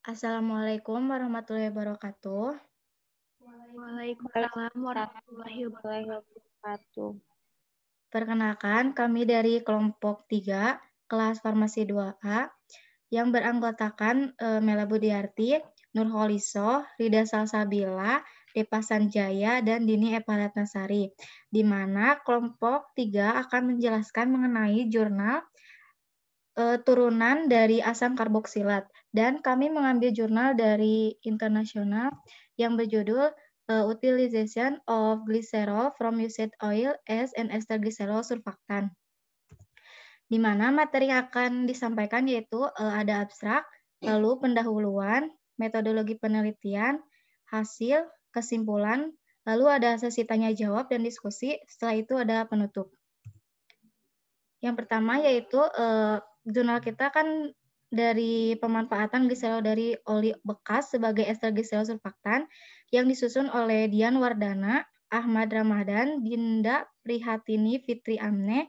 Assalamualaikum warahmatullahi wabarakatuh. Waalaikumsalam warahmatullahi wabarakatuh. Perkenalkan, kami dari kelompok 3, kelas farmasi 2A, yang beranggotakan Mela Budiarti, Nurholiso, Rida Salsabila, Depa Sanjaya, dan Dini Eparatnasari, di mana kelompok 3 akan menjelaskan mengenai jurnal turunan dari asam karboksilat. Dan kami mengambil jurnal dari internasional yang berjudul Utilization of Glycerol from Used Oil as an Ester Glycerol Surfactant. Di mana materi yang akan disampaikan yaitu ada abstrak, lalu pendahuluan, metodologi penelitian, hasil, kesimpulan, lalu ada sesi tanya jawab dan diskusi, setelah itu ada penutup. Yang pertama yaitu jurnal kita kan dari pemanfaatan gliserol dari oli bekas sebagai ester gliserol surfaktan yang disusun oleh Dian Wardana, Ahmad Ramadan, Dinda Prihatini Fitri Amne,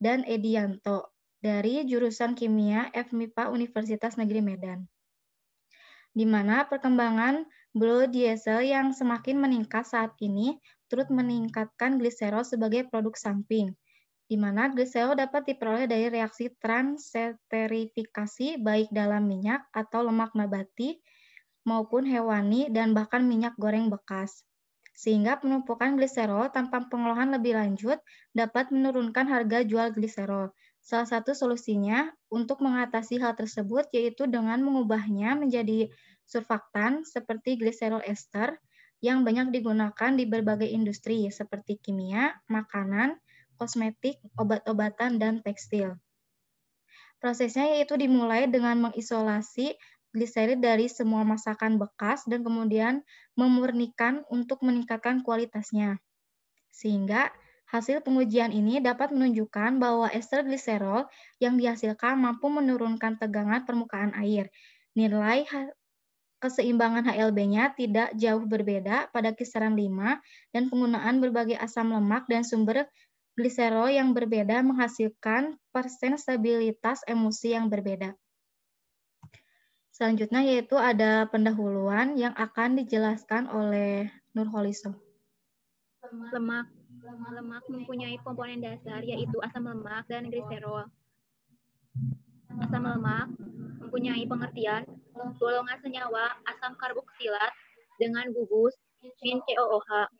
dan Edianto dari jurusan Kimia FMIPA Universitas Negeri Medan. Di mana perkembangan biodiesel yang semakin meningkat saat ini turut meningkatkan gliserol sebagai produk samping, di mana gliserol dapat diperoleh dari reaksi transesterifikasi baik dalam minyak atau lemak nabati maupun hewani dan bahkan minyak goreng bekas. Sehingga penumpukan gliserol tanpa pengolahan lebih lanjut dapat menurunkan harga jual gliserol. Salah satu solusinya untuk mengatasi hal tersebut yaitu dengan mengubahnya menjadi surfaktan seperti gliserol ester yang banyak digunakan di berbagai industri seperti kimia, makanan, kosmetik, obat-obatan, dan tekstil. Prosesnya yaitu dimulai dengan mengisolasi gliserid dari semua masakan bekas dan kemudian memurnikan untuk meningkatkan kualitasnya. Sehingga hasil pengujian ini dapat menunjukkan bahwa ester gliserol yang dihasilkan mampu menurunkan tegangan permukaan air. Nilai keseimbangan HLB-nya tidak jauh berbeda pada kisaran 5 dan penggunaan berbagai asam lemak dan sumber gliserol yang berbeda menghasilkan persen stabilitas emulsi yang berbeda. Selanjutnya yaitu ada pendahuluan yang akan dijelaskan oleh Nurholiso. Lemak mempunyai komponen dasar yaitu asam lemak dan gliserol. Asam lemak mempunyai pengertian golongan senyawa asam karboksilat dengan gugus min COOH.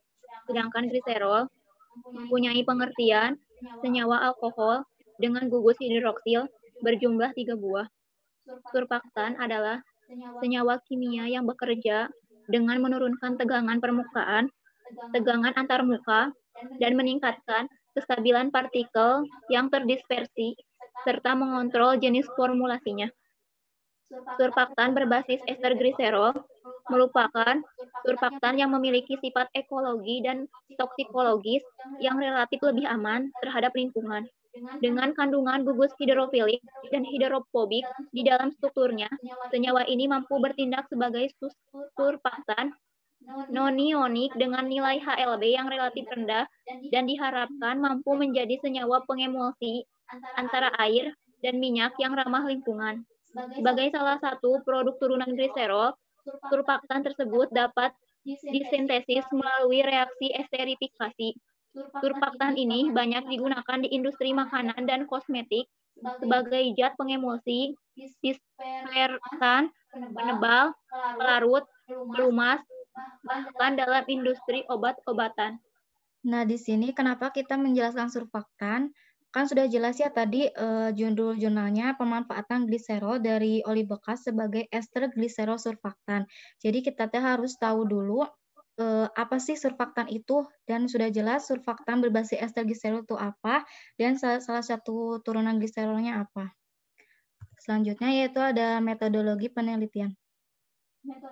Sedangkan gliserol mempunyai pengertian senyawa alkohol dengan gugus hidroksil berjumlah 3 buah. Surfaktan adalah senyawa kimia yang bekerja dengan menurunkan tegangan permukaan, tegangan antarmuka, dan meningkatkan kestabilan partikel yang terdispersi, serta mengontrol jenis formulasinya. Surfaktan berbasis ester gliserol merupakan surfaktan yang memiliki sifat ekologi dan toksikologis yang relatif lebih aman terhadap lingkungan. Dengan kandungan gugus hidrofilik dan hidrofobik di dalam strukturnya, senyawa ini mampu bertindak sebagai surfaktan non-ionik dengan nilai HLB yang relatif rendah dan diharapkan mampu menjadi senyawa pengemulsi antara air dan minyak yang ramah lingkungan. Sebagai salah satu produk turunan gliserol, surfaktan tersebut dapat disintesis melalui reaksi esterifikasi. Surfaktan ini banyak digunakan di industri makanan dan kosmetik sebagai zat pengemulsi, dispersan, penebal, pelarut, pelumas, bahkan dalam industri obat-obatan. Nah, di sini kenapa kita menjelaskan surfaktan? Kan sudah jelas ya tadi judul-jurnalnya pemanfaatan gliserol dari oli bekas sebagai ester gliserol surfaktan. Jadi kita harus tahu dulu apa sih surfaktan itu, dan sudah jelas surfaktan berbasis ester gliserol itu apa dan salah satu turunan gliserolnya apa. Selanjutnya yaitu ada metodologi penelitian.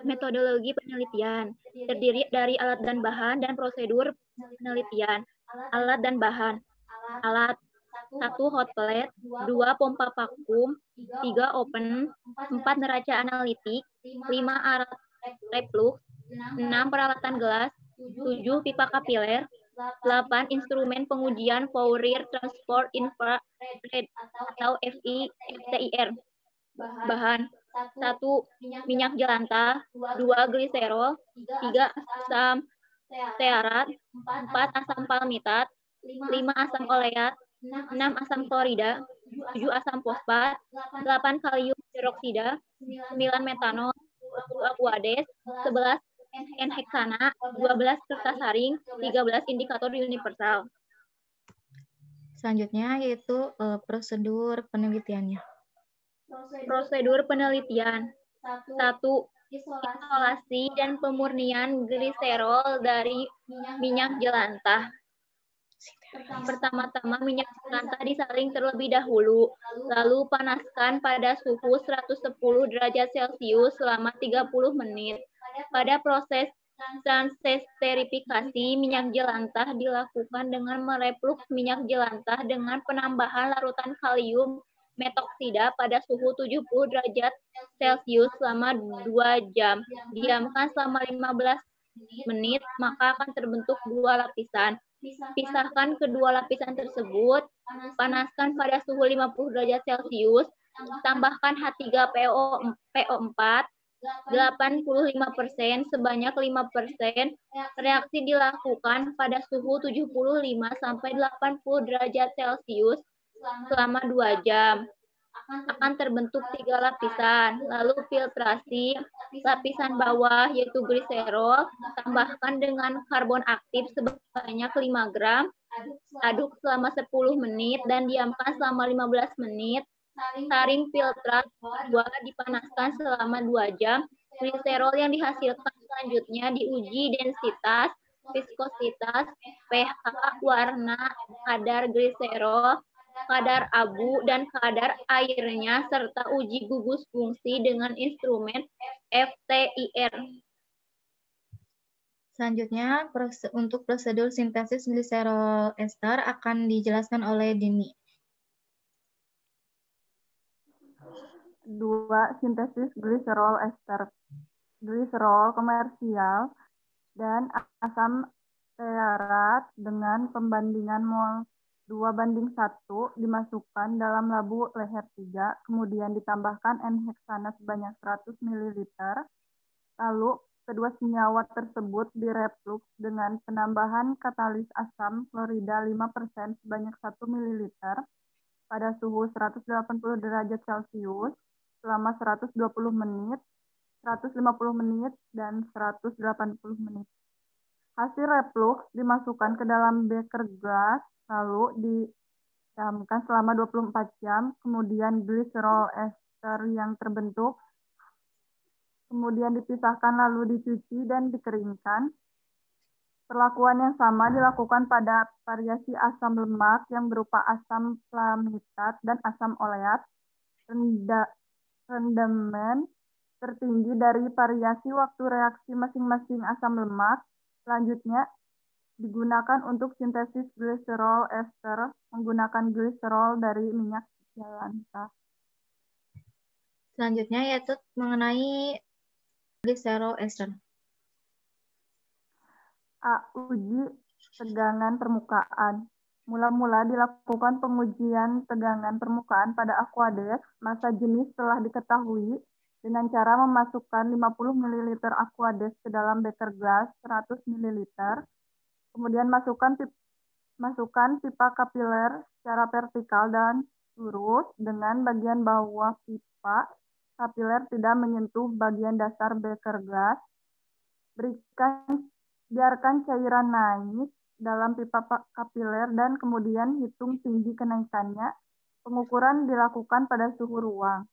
Metodologi penelitian terdiri dari alat dan bahan dan prosedur penelitian. Alat dan bahan. Alat 1 hot plate, 2 pompa vakum, 3 open, 4 neraca analitik, 5 alat reflux, 6 peralatan gelas, 7 pipa kapiler, 8 instrumen pengujian Fourier Transport Infrared atau FIR. Bahan 1. Minyak jelantah, 2. Gliserol, 3. Asam stearat, 4. Asam palmitat, 5. Asam oleat, 6. Asam klorida, 7. Asam fosfat, 8. Kalium hidroksida, 9. Metanol, 20. Aquades, 11. N-heksana, 12. Kertas saring, 13. Indikator universal. Selanjutnya yaitu prosedur penelitiannya. Prosedur penelitian. 1. Isolasi dan pemurnian gliserol dari minyak jelantah. Pertama-tama minyak jelantah disaring terlebih dahulu, lalu panaskan pada suhu 110 derajat Celcius selama 30 menit. Pada proses transesterifikasi, minyak jelantah dilakukan dengan mereplux minyak jelantah dengan penambahan larutan kalium metoksida pada suhu 70 derajat Celcius selama 2 jam. Diamkan selama 15 menit, maka akan terbentuk 2 lapisan. Pisahkan kedua lapisan tersebut, panaskan pada suhu 50 derajat Celcius, tambahkan H3PO4 85% sebanyak 5%. Reaksi dilakukan pada suhu 75 sampai 80 derajat Celcius selama 2 jam. Akan terbentuk 3 lapisan. Lalu filtrasi lapisan bawah yaitu gliserol, tambahkan dengan karbon aktif sebanyak 5 gram. Aduk selama 10 menit dan diamkan selama 15 menit. Saring filtrat kedua dipanaskan selama 2 jam. Gliserol yang dihasilkan selanjutnya diuji densitas, viskositas, pH, warna, kadar gliserol, kadar abu, dan kadar airnya, serta uji gugus fungsi dengan instrumen FTIR. Selanjutnya, untuk prosedur sintesis gliserol ester akan dijelaskan oleh Dini. 2. Sintesis gliserol ester. Gliserol komersial dan asam stearat dengan pembandingan mol 2:1 dimasukkan dalam labu leher 3, kemudian ditambahkan N-heksana sebanyak 100 ml. Lalu, kedua senyawa tersebut direplux dengan penambahan katalis asam klorida 5% sebanyak 1 ml pada suhu 180 derajat Celcius selama 120 menit, 150 menit, dan 180 menit. Hasil replux dimasukkan ke dalam beker gas, lalu didiamkan selama 24 jam, kemudian gliserol ester yang terbentuk, kemudian dipisahkan lalu dicuci dan dikeringkan. Perlakuan yang sama dilakukan pada variasi asam lemak yang berupa asam palmitat dan asam oleat. Rendaman tertinggi dari variasi waktu reaksi masing-masing asam lemak. Selanjutnya, digunakan untuk sintesis gliserol ester menggunakan gliserol dari minyak jelantah. Selanjutnya yaitu mengenai gliserol ester. A. Uji tegangan permukaan. Mula-mula dilakukan pengujian tegangan permukaan pada Aquades. Massa jenis telah diketahui dengan cara memasukkan 50 ml Aquades ke dalam beker gas 100 ml. Kemudian masukkan pipa kapiler secara vertikal dan lurus dengan bagian bawah pipa kapiler tidak menyentuh bagian dasar beker gas. Biarkan cairan naik dalam pipa kapiler dan kemudian hitung tinggi kenaikannya. Pengukuran dilakukan pada suhu ruang.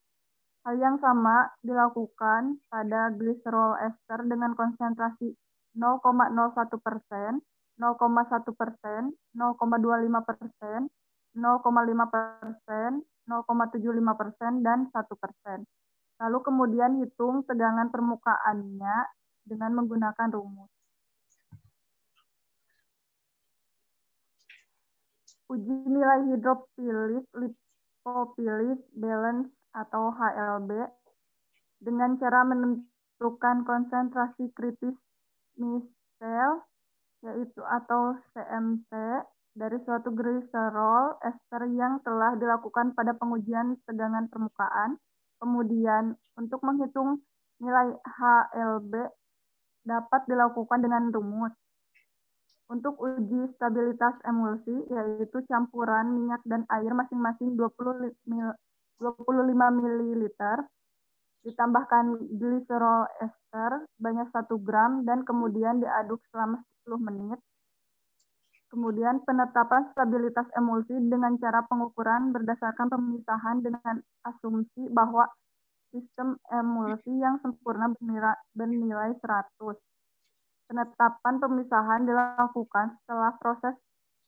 Hal yang sama dilakukan pada gliserol ester dengan konsentrasi 0,01%, 0,1%, 0,25%, 0,5%, 0,75%, dan 1%. Lalu kemudian hitung tegangan permukaannya dengan menggunakan rumus. Uji nilai hidrofilis lipofilis balance atau HLB dengan cara menentukan konsentrasi kritis misel yaitu atau CMT dari suatu gliserol ester yang telah dilakukan pada pengujian tegangan permukaan. Kemudian, untuk menghitung nilai HLB dapat dilakukan dengan rumus. Untuk uji stabilitas emulsi, yaitu campuran minyak dan air masing-masing 25 ml, ditambahkan gliserol ester banyak 1 gram, dan kemudian diaduk selama 10 menit. Kemudian penetapan stabilitas emulsi dengan cara pengukuran berdasarkan pemisahan dengan asumsi bahwa sistem emulsi yang sempurna bernilai 100. Penetapan pemisahan dilakukan setelah proses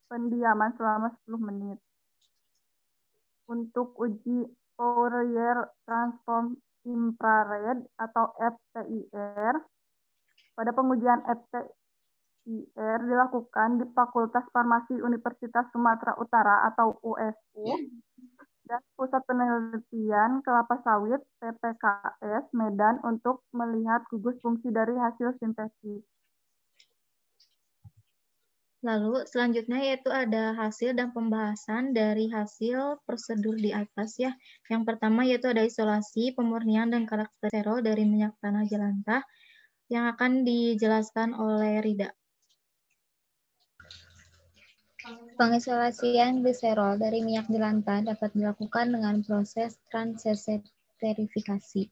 pendiaman selama 10 menit. Untuk uji Fourier Transform Infrared atau FTIR, pada pengujian FTIR dilakukan di Fakultas Farmasi Universitas Sumatera Utara atau USU dan Pusat Penelitian Kelapa Sawit PPKS Medan untuk melihat gugus fungsi dari hasil sintesis. Lalu selanjutnya yaitu ada hasil dan pembahasan dari hasil prosedur di atas ya. Yang pertama yaitu ada isolasi, pemurnian, dan karakter sterol dari minyak tanah jelantah yang akan dijelaskan oleh Rida. Pengisolasian gliserol dari minyak jelantah dapat dilakukan dengan proses transesterifikasi.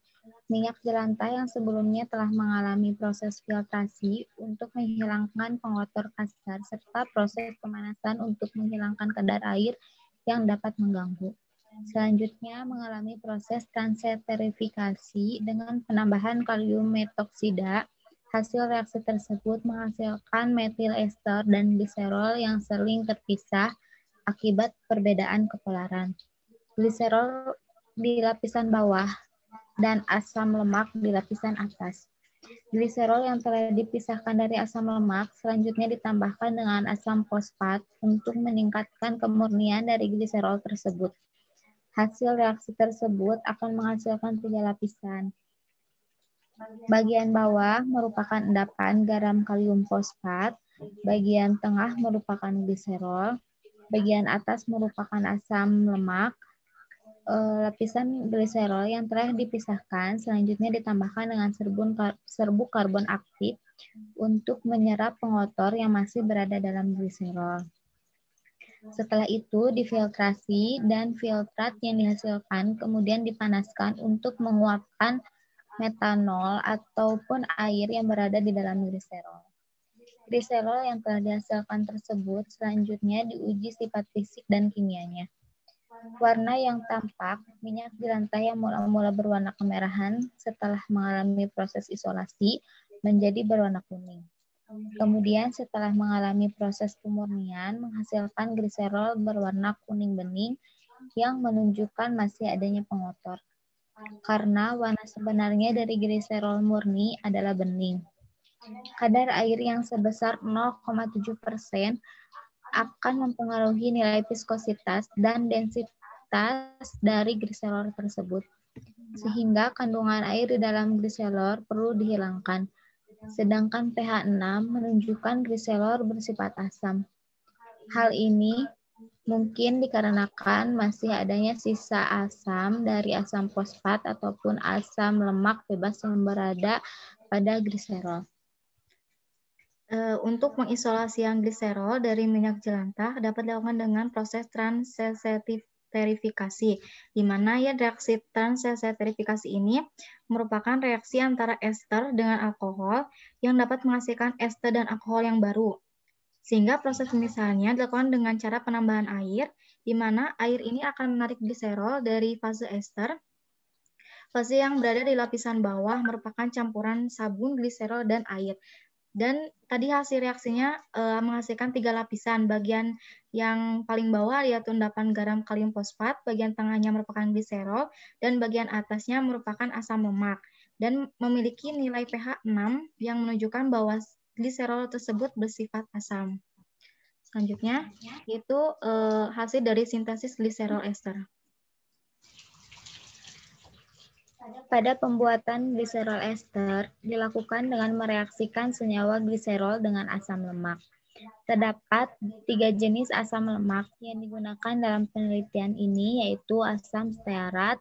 Minyak jelantah yang sebelumnya telah mengalami proses filtrasi untuk menghilangkan pengotor kasar serta proses pemanasan untuk menghilangkan kadar air yang dapat mengganggu. Selanjutnya mengalami proses transesterifikasi dengan penambahan kalium metoksida. Hasil reaksi tersebut menghasilkan metil ester dan gliserol yang sering terpisah akibat perbedaan kepolaran. Gliserol di lapisan bawah dan asam lemak di lapisan atas. Gliserol yang telah dipisahkan dari asam lemak selanjutnya ditambahkan dengan asam fosfat untuk meningkatkan kemurnian dari gliserol tersebut. Hasil reaksi tersebut akan menghasilkan 3 lapisan. Bagian bawah merupakan endapan garam kalium fosfat, bagian tengah merupakan gliserol, bagian atas merupakan asam lemak. Lapisan gliserol yang telah dipisahkan selanjutnya ditambahkan dengan serbuk karbon aktif untuk menyerap pengotor yang masih berada dalam gliserol. Setelah itu difiltrasi dan filtrat yang dihasilkan kemudian dipanaskan untuk menguapkan metanol ataupun air yang berada di dalam gliserol. Gliserol yang telah dihasilkan tersebut selanjutnya diuji sifat fisik dan kimianya. Warna yang tampak, minyak jelantah yang mula-mula berwarna kemerahan setelah mengalami proses isolasi menjadi berwarna kuning. Kemudian setelah mengalami proses pemurnian menghasilkan gliserol berwarna kuning bening yang menunjukkan masih adanya pengotor. Karena warna sebenarnya dari gliserol murni adalah bening. Kadar air yang sebesar 0,7% akan mempengaruhi nilai viskositas dan densitas dari gliserol tersebut, sehingga kandungan air di dalam gliserol perlu dihilangkan. Sedangkan pH 6 menunjukkan gliserol bersifat asam. Hal ini mungkin dikarenakan masih adanya sisa asam dari asam fosfat ataupun asam lemak bebas yang berada pada gliserol. Untuk mengisolasi gliserol dari minyak jelantah dapat dilakukan dengan proses transesterifikasi, di mana ya reaksi transesterifikasi ini merupakan reaksi antara ester dengan alkohol yang dapat menghasilkan ester dan alkohol yang baru. Sehingga proses pemisahannya dilakukan dengan cara penambahan air, di mana air ini akan menarik gliserol dari fase ester. Fase yang berada di lapisan bawah merupakan campuran sabun, gliserol, dan air. Dan tadi hasil reaksinya menghasilkan 3 lapisan. Bagian yang paling bawah yaitu endapan garam kalium fosfat, bagian tengahnya merupakan gliserol, dan bagian atasnya merupakan asam lemak. Dan memiliki nilai pH 6 yang menunjukkan bahwa gliserol tersebut bersifat asam. Selanjutnya, yaitu hasil dari sintesis gliserol ester. Pada pembuatan gliserol ester dilakukan dengan mereaksikan senyawa gliserol dengan asam lemak. Terdapat 3 jenis asam lemak yang digunakan dalam penelitian ini, yaitu asam stearat,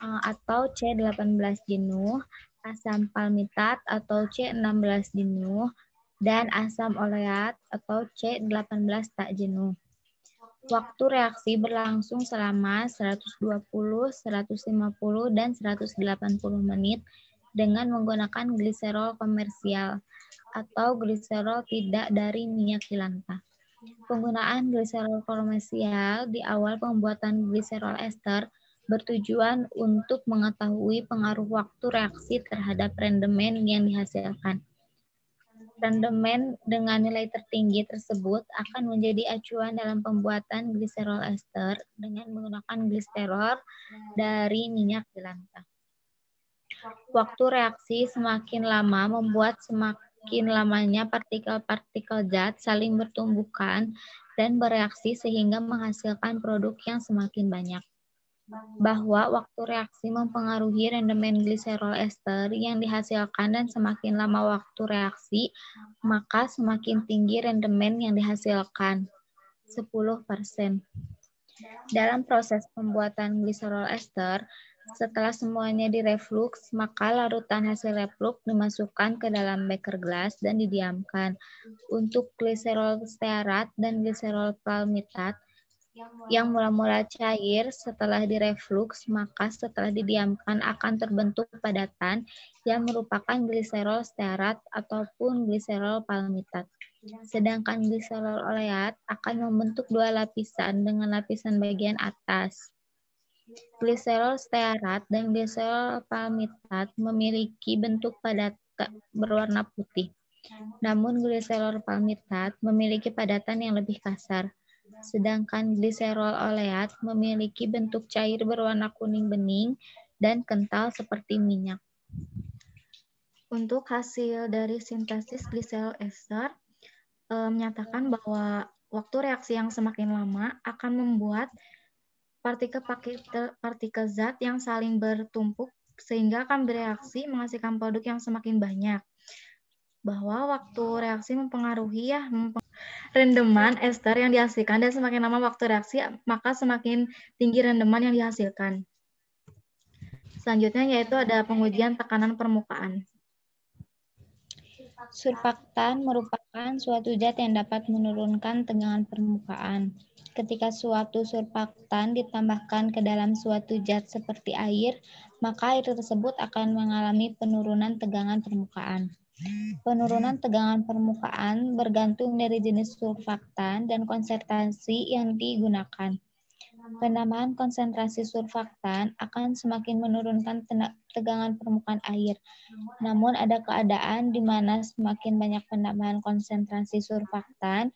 atau C18 jenuh, asam palmitat atau C16 jenuh, dan asam oleat atau C18 tak jenuh. Waktu reaksi berlangsung selama 120, 150, dan 180 menit dengan menggunakan gliserol komersial atau gliserol tidak dari minyak jelantah. Penggunaan gliserol komersial di awal pembuatan gliserol ester bertujuan untuk mengetahui pengaruh waktu reaksi terhadap rendemen yang dihasilkan. Rendemen dengan nilai tertinggi tersebut akan menjadi acuan dalam pembuatan gliserol ester dengan menggunakan gliserol dari minyak jelantah. Waktu reaksi semakin lama membuat semakin lamanya partikel-partikel zat saling bertumbukan dan bereaksi sehingga menghasilkan produk yang semakin banyak. Bahwa waktu reaksi mempengaruhi rendemen gliserol ester yang dihasilkan dan semakin lama waktu reaksi, maka semakin tinggi rendemen yang dihasilkan, 10%. Dalam proses pembuatan gliserol ester, setelah semuanya direflux, maka larutan hasil reflux dimasukkan ke dalam beker gelas dan didiamkan. Untuk gliserol stearat dan gliserol palmitat, yang mula-mula cair setelah direflux, maka setelah didiamkan akan terbentuk padatan yang merupakan gliserol stearat ataupun gliserol palmitat. Sedangkan gliserol oleat akan membentuk dua lapisan dengan lapisan bagian atas. Gliserol stearat dan gliserol palmitat memiliki bentuk padat berwarna putih. Namun gliserol palmitat memiliki padatan yang lebih kasar. Sedangkan gliserol oleat memiliki bentuk cair berwarna kuning bening dan kental seperti minyak. Untuk hasil dari sintesis gliserol ester menyatakan bahwa waktu reaksi yang semakin lama akan membuat partikel zat yang saling bertumpuk sehingga akan bereaksi menghasilkan produk yang semakin banyak. Bahwa waktu reaksi mempengaruhi rendeman ester yang dihasilkan dan semakin lama waktu reaksi maka semakin tinggi rendeman yang dihasilkan. Selanjutnya yaitu ada pengujian tekanan permukaan. Surfaktan merupakan suatu zat yang dapat menurunkan tegangan permukaan. Ketika suatu surfaktan ditambahkan ke dalam suatu zat seperti air, maka air tersebut akan mengalami penurunan tegangan permukaan. Penurunan tegangan permukaan bergantung dari jenis surfaktan dan konsentrasi yang digunakan. Penambahan konsentrasi surfaktan akan semakin menurunkan tegangan permukaan air. Namun ada keadaan di mana semakin banyak penambahan konsentrasi surfaktan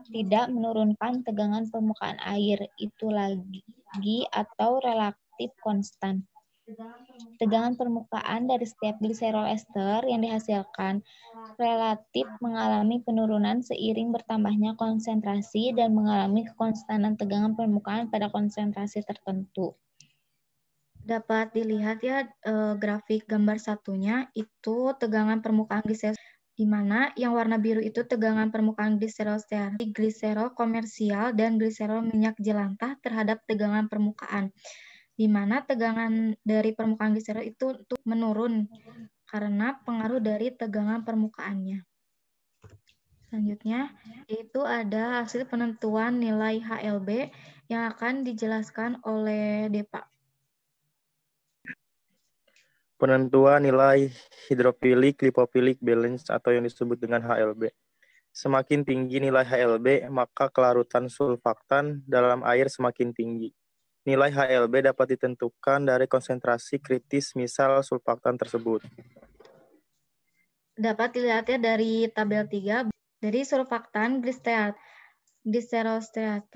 tidak menurunkan tegangan permukaan air itu lagi atau relatif konstan. Tegangan permukaan dari setiap gliserol ester yang dihasilkan relatif mengalami penurunan seiring bertambahnya konsentrasi dan mengalami kekonstanan tegangan permukaan pada konsentrasi tertentu. Dapat dilihat ya grafik gambar satunya itu tegangan permukaan gliserol di mana yang warna biru itu tegangan permukaan gliserol stearat, gliserol komersial dan gliserol minyak jelantah terhadap tegangan permukaan. Di mana tegangan dari permukaan gliserol itu menurun karena pengaruh dari tegangan permukaannya. Selanjutnya, itu ada hasil penentuan nilai HLB yang akan dijelaskan oleh Depa. Penentuan nilai hidrofilik lipofilik balance atau yang disebut dengan HLB. Semakin tinggi nilai HLB, maka kelarutan sulfaktan dalam air semakin tinggi. Nilai HLB dapat ditentukan dari konsentrasi kritis misal sulfaktan tersebut. Dapat dilihatnya dari tabel 3, dari surfaktan gliserol stearat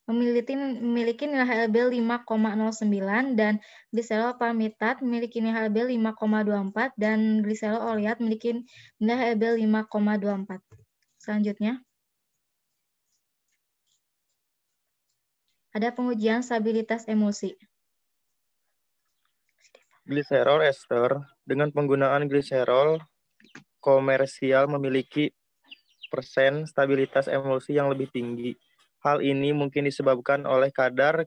memiliki nilai HLB 5,09 dan gliserol palmitat memiliki nilai HLB 5,24 dan gliserol oleat memiliki nilai HLB 5,24. Selanjutnya, ada pengujian stabilitas emulsi. Gliserol ester dengan penggunaan gliserol komersial memiliki persen stabilitas emulsi yang lebih tinggi. Hal ini mungkin disebabkan oleh kadar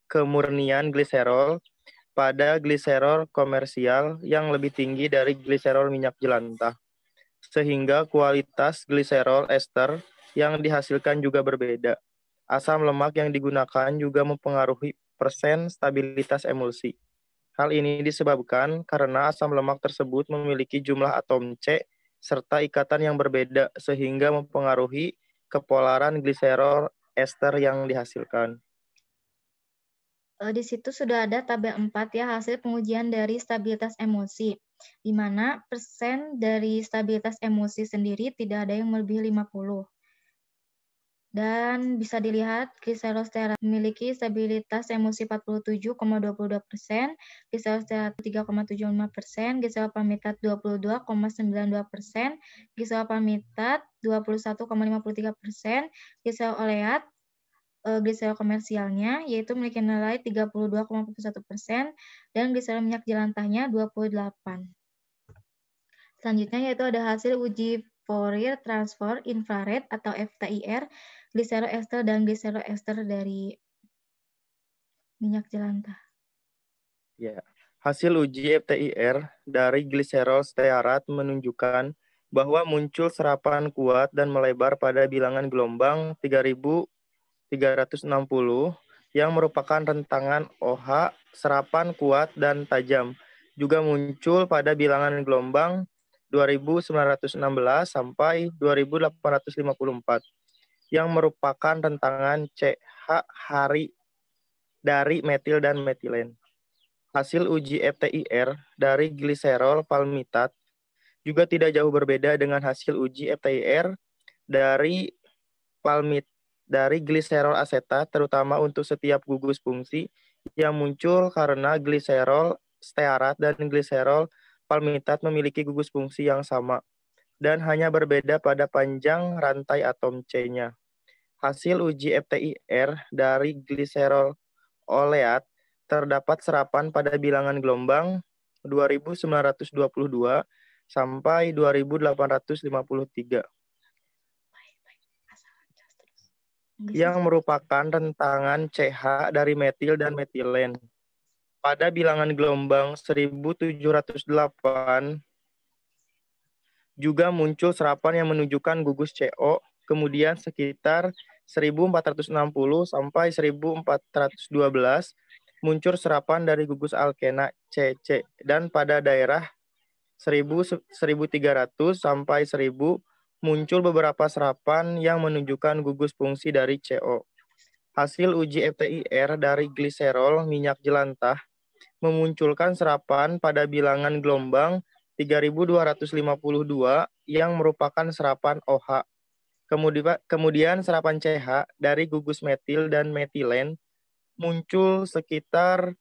kemurnian gliserol pada gliserol komersial yang lebih tinggi dari gliserol minyak jelantah, sehingga kualitas gliserol ester yang dihasilkan juga berbeda. Asam lemak yang digunakan juga mempengaruhi persen stabilitas emulsi. Hal ini disebabkan karena asam lemak tersebut memiliki jumlah atom C serta ikatan yang berbeda sehingga mempengaruhi kepolaran gliserol ester yang dihasilkan. Di situ sudah ada tabel 4 ya, hasil pengujian dari stabilitas emulsi, di mana persen dari stabilitas emulsi sendiri tidak ada yang melebihi 50. Dan bisa dilihat gliserol stearat memiliki stabilitas emulsi 47,22%, gliserol stearat 3,75%, gliserol palmitat 22,92%, gliserol palmitat 21,53%, gliserol oleat gliserol komersialnya yaitu memiliki nilai 32,41% dan gliserol minyak jelantahnya 28. Selanjutnya yaitu ada hasil uji Fourier transfer infrared atau FTIR gliserol ester dan gliserol ester dari minyak jelantah. Ya, hasil uji FTIR dari gliserol stearat menunjukkan bahwa muncul serapan kuat dan melebar pada bilangan gelombang 3.360 yang merupakan rentangan OH, serapan kuat dan tajam. Juga muncul pada bilangan gelombang 2.916 sampai 2.854 yang merupakan rentangan CH hari dari metil dan metilen. Hasil uji FTIR dari gliserol palmitat juga tidak jauh berbeda dengan hasil uji FTIR dari gliserol asetat, terutama untuk setiap gugus fungsi yang muncul karena gliserol stearat dan gliserol palmitat memiliki gugus fungsi yang sama dan hanya berbeda pada panjang rantai atom C-nya. Hasil uji FTIR dari gliserol oleat terdapat serapan pada bilangan gelombang 2.922 sampai 2.853 yang merupakan rentangan CH dari metil dan metilen. Pada bilangan gelombang 1.708 juga muncul serapan yang menunjukkan gugus CO, kemudian sekitar 1.460 sampai 1.412 muncul serapan dari gugus alkena CC, dan pada daerah 1.300 sampai 1.000 muncul beberapa serapan yang menunjukkan gugus fungsi dari CO. Hasil uji FTIR dari gliserol minyak jelantah memunculkan serapan pada bilangan gelombang 3.252 yang merupakan serapan OH. Kemudian serapan CH dari gugus metil dan metilen muncul sekitar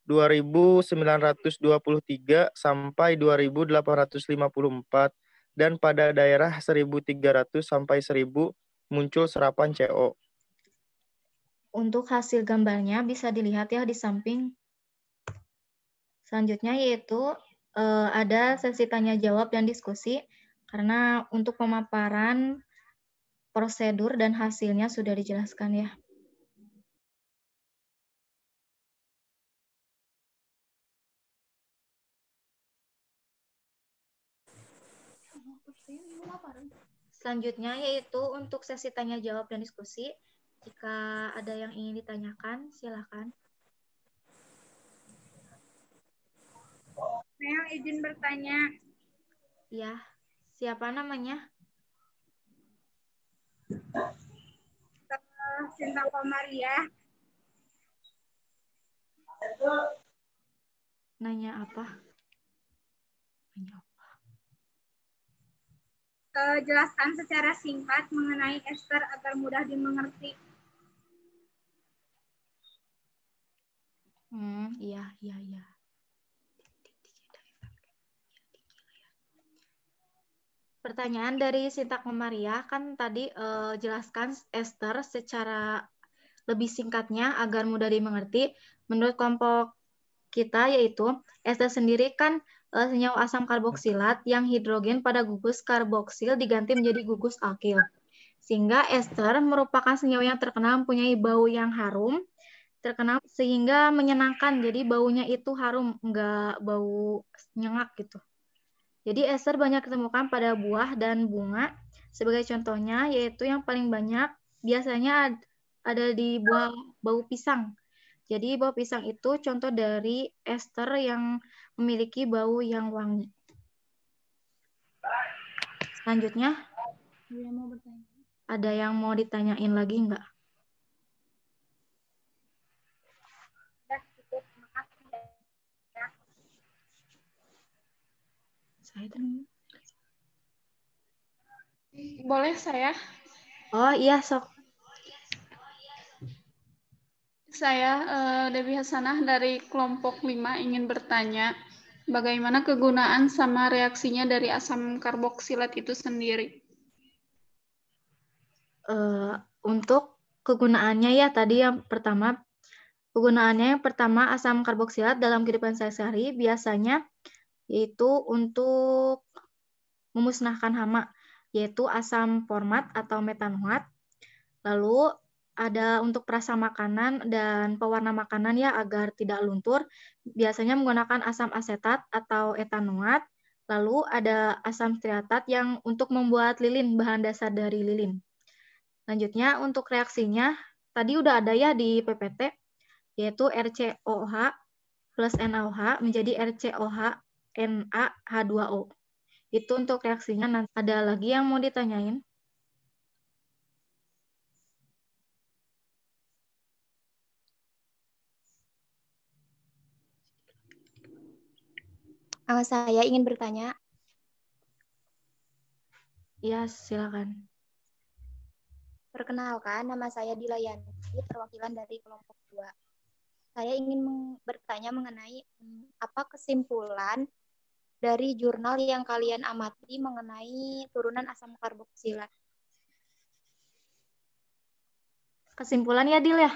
2.923 sampai 2.854 dan pada daerah 1.300 sampai 1.000 muncul serapan CO. Untuk hasil gambarnya bisa dilihat ya di samping. Selanjutnya yaitu ada sesi tanya jawab dan diskusi karena untuk pemaparan prosedur dan hasilnya sudah dijelaskan ya. Selanjutnya yaitu untuk sesi tanya jawab dan diskusi. Jika ada yang ingin ditanyakan, silakan. Saya izin bertanya. Ya, siapa namanya? Sinta Komaria. Nanya apa? Jelaskan secara singkat mengenai ester agar mudah dimengerti. Iya. Pertanyaan dari Sinta Komaria kan tadi jelaskan ester secara lebih singkatnya agar mudah dimengerti. Menurut kelompok kita yaitu ester sendiri kan senyawa asam karboksilat yang hidrogen pada gugus karboksil diganti menjadi gugus alkil. Sehingga ester merupakan senyawa yang terkenal mempunyai bau yang harum terkenal sehingga menyenangkan. Jadi baunya itu harum, nggak bau nyengat gitu. Jadi ester banyak ditemukan pada buah dan bunga. Sebagai contohnya yaitu yang paling banyak biasanya ada di buah bau pisang. Jadi bau pisang itu contoh dari ester yang memiliki bau yang wangi. Selanjutnya, ada yang mau ditanyain lagi nggak? Boleh saya? Oh iya, sok. Saya Dewi Hasanah dari kelompok 5 ingin bertanya, bagaimana kegunaan sama reaksinya dari asam karboksilat itu sendiri? Untuk kegunaannya ya tadi yang pertama, asam karboksilat dalam kehidupan sehari-hari biasanya yaitu untuk memusnahkan hama, yaitu asam format atau metanoat. Lalu ada untuk perasa makanan dan pewarna makanan ya agar tidak luntur, biasanya menggunakan asam asetat atau etanoat. Lalu ada asam stearat yang untuk membuat lilin, bahan dasar dari lilin. Selanjutnya untuk reaksinya, tadi udah ada ya di PPT, yaitu RCOH plus NaOH menjadi RCOH NaH2O. Itu untuk reaksinya. Nanti ada lagi yang mau ditanyain? Saya ingin bertanya. Ya, silakan. Perkenalkan, nama saya Dilayanti, perwakilan dari kelompok 2. Saya ingin bertanya mengenai apa kesimpulan dari jurnal yang kalian amati mengenai turunan asam karboksilat. Kesimpulan ya, Dil ya?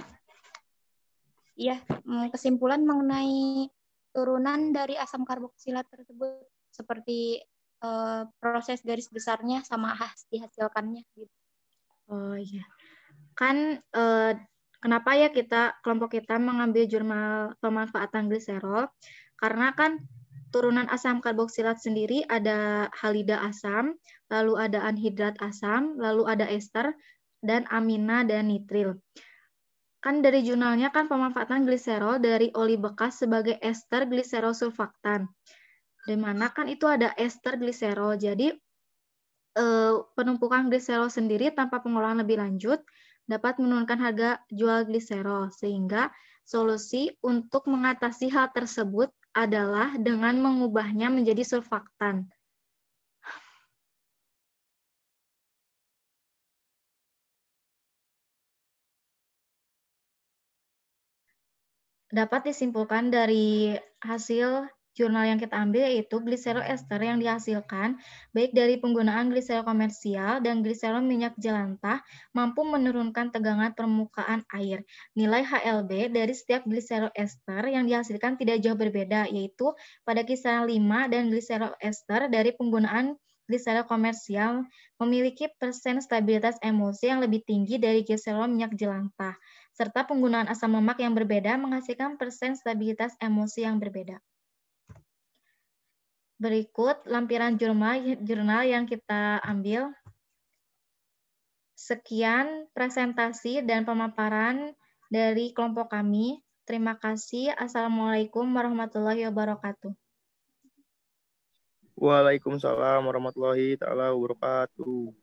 Iya, kesimpulan mengenai turunan dari asam karboksilat tersebut, seperti proses garis besarnya sama dihasilkannya gitu. Oh iya. Kan kenapa ya kelompok kita mengambil jurnal pemanfaatan gliserol? Karena kan turunan asam karboksilat sendiri ada halida asam, lalu ada anhidrat asam, lalu ada ester, dan amina dan nitril. Kan dari jurnalnya kan pemanfaatan gliserol dari oli bekas sebagai ester gliserol sulfaktan. Di mana kan itu ada ester gliserol. Jadi penumpukan gliserol sendiri tanpa pengolahan lebih lanjut dapat menurunkan harga jual gliserol. Sehingga solusi untuk mengatasi hal tersebut adalah dengan mengubahnya menjadi sulfaktan. Dapat disimpulkan dari hasil jurnal yang kita ambil yaitu gliserol ester yang dihasilkan baik dari penggunaan gliserol komersial dan gliserol minyak jelantah mampu menurunkan tegangan permukaan air. Nilai HLB dari setiap gliserol ester yang dihasilkan tidak jauh berbeda, yaitu pada kisaran 5 dan gliserol ester dari penggunaan gliserol komersial memiliki persen stabilitas emulsi yang lebih tinggi dari gliserol minyak jelantah, serta penggunaan asam lemak yang berbeda menghasilkan persen stabilitas emulsi yang berbeda. Berikut lampiran jurnal yang kita ambil. Sekian presentasi dan pemaparan dari kelompok kami. Terima kasih. Assalamualaikum warahmatullahi wabarakatuh. Waalaikumsalam warahmatullahi taala wabarakatuh.